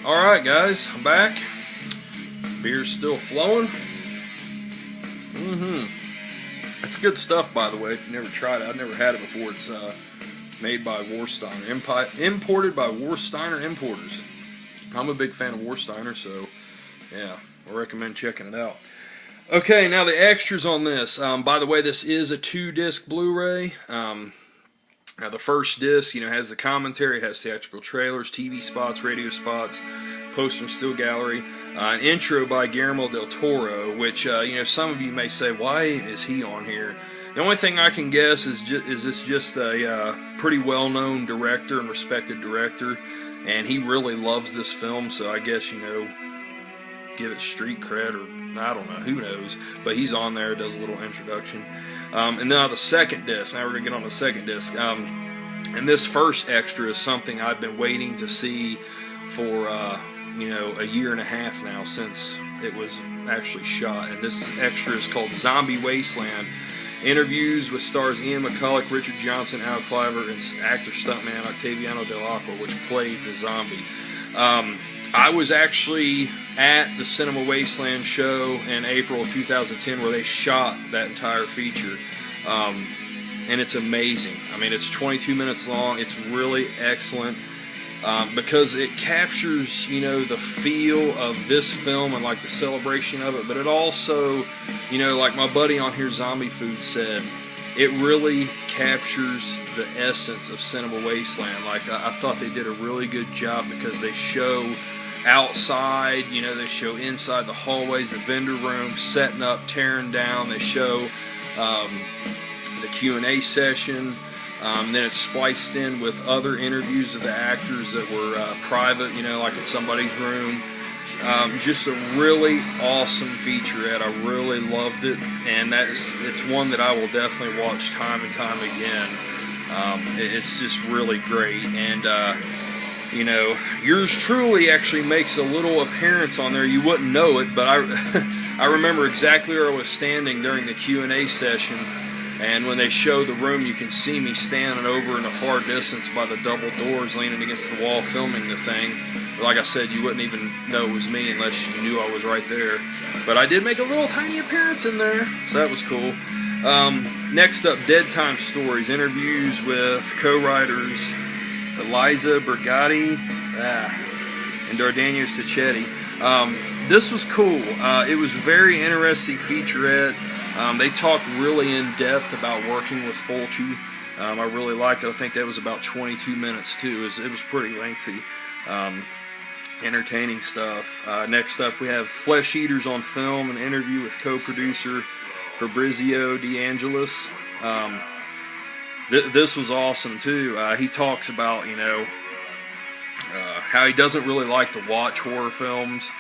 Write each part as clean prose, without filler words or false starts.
Alright guys, I'm back. Beer's still flowing. It's good stuff, by the way, if you never tried it. I've never had it before. It's made by Warsteiner, imported by Warsteiner Importers. I'm a big fan of Warsteiner, so yeah, I recommend checking it out. Okay, now the extras on this. By the way, this is a 2-disc Blu-ray. Now the first disc, has the commentary, has theatrical trailers, TV spots, radio spots, poster and still gallery, an intro by Guillermo del Toro, which some of you may say, why is he on here? The only thing I can guess is this just a pretty well-known director and respected director, and he really loves this film, so I guess give it street cred, or I don't know, who knows, but he's on there, does a little introduction. And now the second disc, now we're going to get on the second disc, and this first extra is something I've been waiting to see for, a year and a half now since it was actually shot, and this extra is called Zombie Wasteland. Interviews with stars Ian McCulloch, Richard Johnson, Al Cliver, and actor stuntman Octaviano Dell'Acqua, which played the zombie. I was actually at the Cinema Wasteland show in April of 2010 where they shot that entire feature, and it's amazing. I mean, it's 22 minutes long. It's really excellent because it captures, the feel of this film and like the celebration of it, but it also, like my buddy on here, Zombie Food, said, it really captures the essence of Cinema Wasteland. Like, I thought they did a really good job because they show outside, they show inside the hallways, the vendor room, setting up, tearing down. They show the Q&A session. Then it's spliced in with other interviews of the actors that were private, like in somebody's room. Just a really awesome featurette. I really loved it, and it's one that I will definitely watch time and time again. It's just really great, and yours truly actually makes a little appearance on there. You wouldn't know it, but I remember exactly where I was standing during the Q&A session, and when they show the room, you can see me standing over in a far distance by the double doors, leaning against the wall, filming the thing. Like I said, you wouldn't even know it was me unless you knew I was right there. But I did make a little tiny appearance in there, so that was cool. Next up, Deadtime Stories, interviews with co-writers Eliza Bergatti and Dardano Sacchetti. This was cool. It was a very interesting featurette. They talked really in depth about working with Fulci. I really liked it. I think that was about 22 minutes too. It was pretty lengthy. Entertaining stuff. Next up, we have Flesh Eaters on Film, an interview with co-producer Fabrizio De Angelis. This was awesome too. He talks about how he doesn't really like to watch horror films,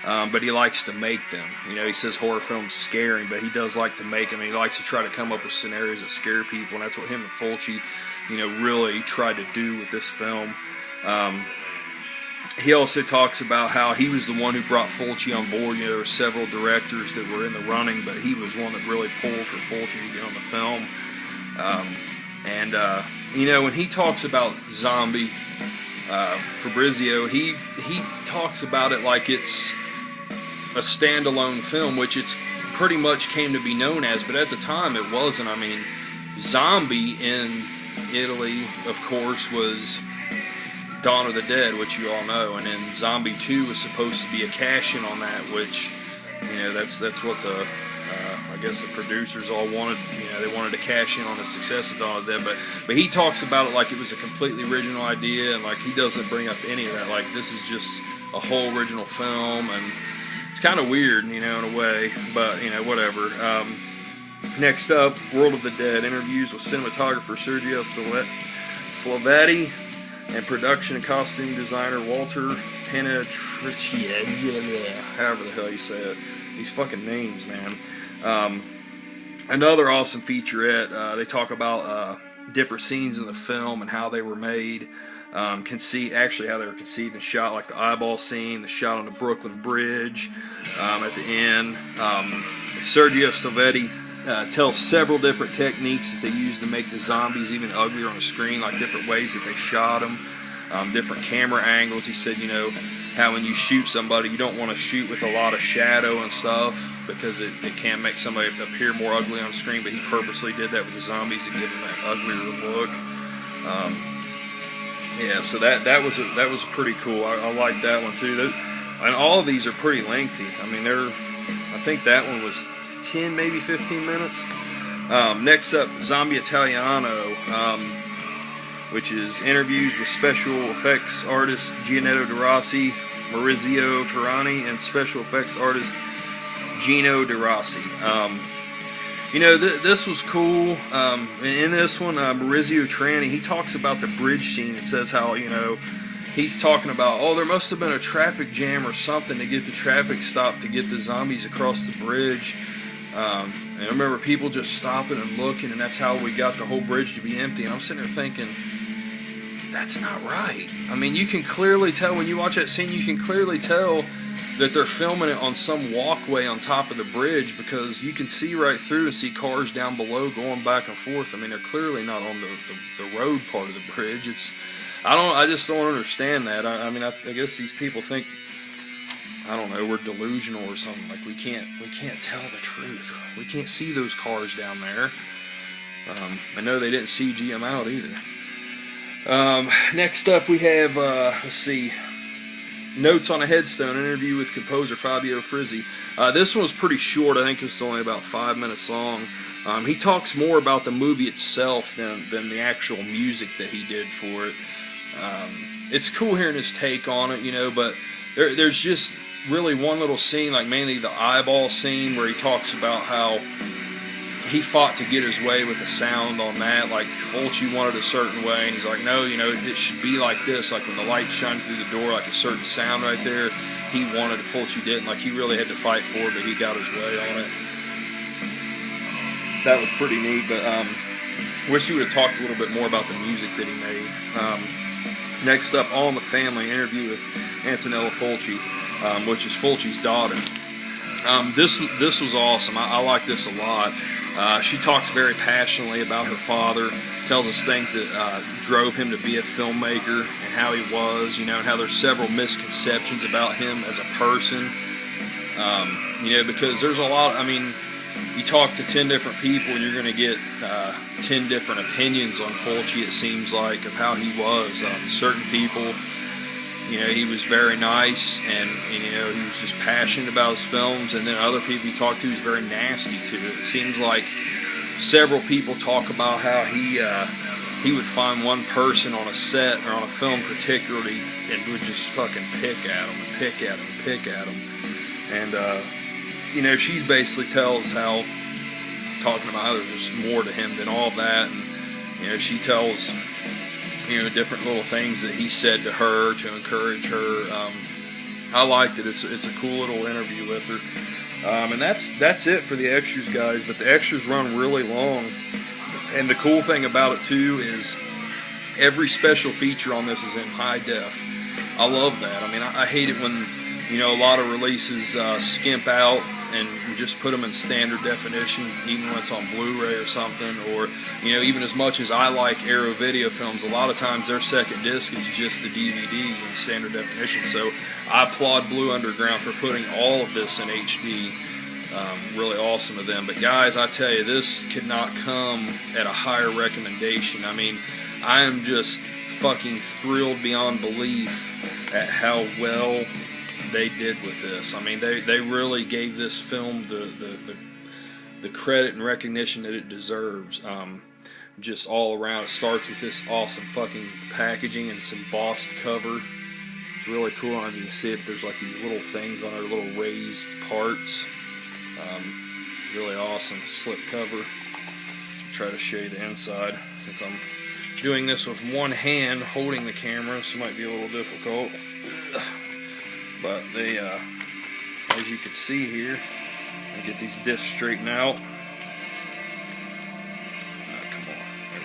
but he likes to make them. He says horror films scare him, but he does like to make them. And he likes to try to come up with scenarios that scare people, and that's what him and Fulci, really tried to do with this film. He also talks about how he was the one who brought Fulci on board. There were several directors that were in the running, but he was one that really pulled for Fulci to get on the film. When he talks about Zombie, Fabrizio, he talks about it like it's a standalone film, which it's pretty much came to be known as, but at the time it wasn't. I mean, Zombie in Italy, of course, was Dawn of the Dead, which you all know, and then Zombie 2 was supposed to be a cash-in on that, which, that's what I guess the producers all wanted. They wanted to cash in on the success of Dawn of the Dead, but he talks about it like it was a completely original idea, and like he doesn't bring up any of that. Like, this is just a whole original film, and it's kind of weird, in a way, but whatever. Next up, World of the Dead, interviews with cinematographer Sergio Slovatti and production and costume designer Walter Penetriccia, however the hell you say it. These fucking names, man. Another awesome featurette. They talk about different scenes in the film and how they were made. Actually how they were conceived and shot, like the eyeball scene, the shot on the Brooklyn Bridge at the end. Sergio Slovatti tells several different techniques that they used to make the zombies even uglier on the screen, like different ways that they shot them, different camera angles. He said, how when you shoot somebody, you don't want to shoot with a lot of shadow and stuff because it can make somebody appear more ugly on screen, but he purposely did that with the zombies to give them that uglier look. Yeah, so that was pretty cool. I like that one too. And all of these are pretty lengthy. I mean, I think that one was 10, maybe 15 minutes. Next up, Zombie Italiano, which is interviews with special effects artist Gianetto De Rossi, Maurizio Tarani, and special effects artist Gino De Rossi. You know, this was cool. In this one, Maurizio Tarani, he talks about the bridge scene and says how, you know, he's talking about, oh, there must have been a traffic jam or something to get the traffic stopped to get the zombies across the bridge. And I remember people just stopping and looking, and that's how we got the whole bridge to be empty. And I'm sitting there thinking, that's not right. I mean, you can clearly tell when you watch that scene, you can clearly tell that they're filming it on some walkway on top of the bridge, because you can see right through and see cars down below going back and forth. I mean, they're clearly not on the road part of the bridge. I just don't understand that. I mean, I guess these people think, I don't know, we're delusional or something. Like we can't tell the truth. We can't see those cars down there. I know they didn't CG them out either. Next up we have, let's see, Notes on a Headstone, an interview with composer Fabio Frizzi. This one was pretty short. I think it's only about 5 minutes long. He talks more about the movie itself than the actual music that he did for it. It's cool hearing his take on it, you know, but there's just really one little scene, like mainly the eyeball scene, where he talks about how he fought to get his way with the sound on that. Like Fulci wanted a certain way, and he's like, no, you know, it should be like this, like when the light shines through the door, like a certain sound right there. He wanted it, Fulci didn't. Like he really had to fight for it, but he got his way on it. That was pretty neat, but wish he would have talked a little bit more about the music that he made. Next up, All in the Family, an interview with Antonella Fulci, which is Fulci's daughter. This was awesome. I like this a lot. She talks very passionately about her father, tells us things that drove him to be a filmmaker and how he was, you know, and how there's several misconceptions about him as a person. You know, because there's a lot, I mean, you talk to 10 different people and you're going to get 10 different opinions on Fulci, it seems like, of how he was. Certain people, you know, he was very nice and, you know, he was just passionate about his films, and then other people you talk to, he's very nasty to it. It seems like several people talk about how he would find one person on a set or on a film particularly and would just fucking pick at him and pick at him and pick at him. And, you know, she basically tells how, talking about how there's just more to him than all that, and, you know, she tells, you know, different little things that he said to her to encourage her. I liked it. It's a cool little interview with her. And that's it for the extras, guys, but the extras run really long, and the cool thing about it, too, is every special feature on this is in high def. I love that. I mean, I hate it when, you know, a lot of releases skimp out and just put them in standard definition, even when it's on Blu-ray or something, or, you know, even as much as I like Arrow video films, a lot of times their second disc is just the DVD in standard definition. So I applaud Blue Underground for putting all of this in HD. Really awesome of them. But guys, I tell you, this could not come at a higher recommendation. I mean, I am just fucking thrilled beyond belief at how well they did with this. I mean, they really gave this film the credit and recognition that it deserves. Just all around. It starts with this awesome fucking packaging and this embossed cover. It's really cool. I don't know if you can see it, but there's like these little things on our little raised parts. Really awesome slip cover. Try to show you the inside since I'm doing this with one hand holding the camera, so it might be a little difficult. But they, as you can see here, I get these discs straightened out. Come on, there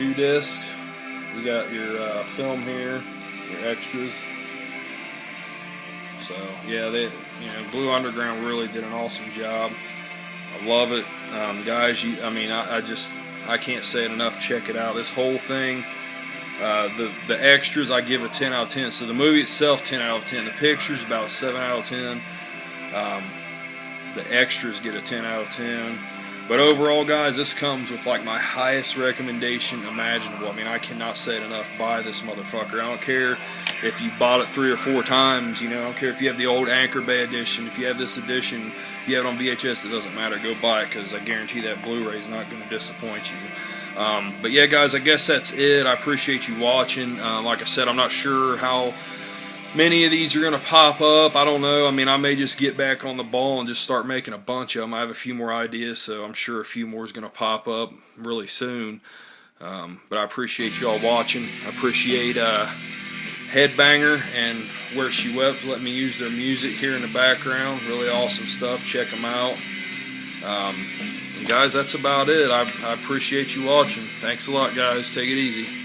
we go. 2 discs. You got your film here, your extras. So yeah, they, you know, Blue Underground really did an awesome job. I love it, guys. I mean, I can't say it enough. Check it out. This whole thing. The extras I give a 10 out of 10. So the movie itself, 10 out of 10. The pictures about 7 out of 10. The extras get a 10 out of 10. But overall, guys, this comes with like my highest recommendation imaginable. I mean, I cannot say it enough. Buy this motherfucker. I don't care if you bought it 3 or 4 times. You know, I don't care if you have the old Anchor Bay edition. If you have this edition, if you have it on VHS, it doesn't matter. Go buy it, because I guarantee that Blu-ray is not going to disappoint you. But yeah, guys, I guess that's it. I appreciate you watching. Like I said, I'm not sure how many of these are going to pop up. I don't know. I mean, I may just get back on the ball and just start making a bunch of them. I have a few more ideas, so I'm sure a few more is going to pop up really soon. But I appreciate you all watching. I appreciate Headbanger and Where She Wept letting me use their music here in the background. Really awesome stuff. Check them out. And guys, that's about it. I appreciate you watching. Thanks a lot, guys. Take it easy.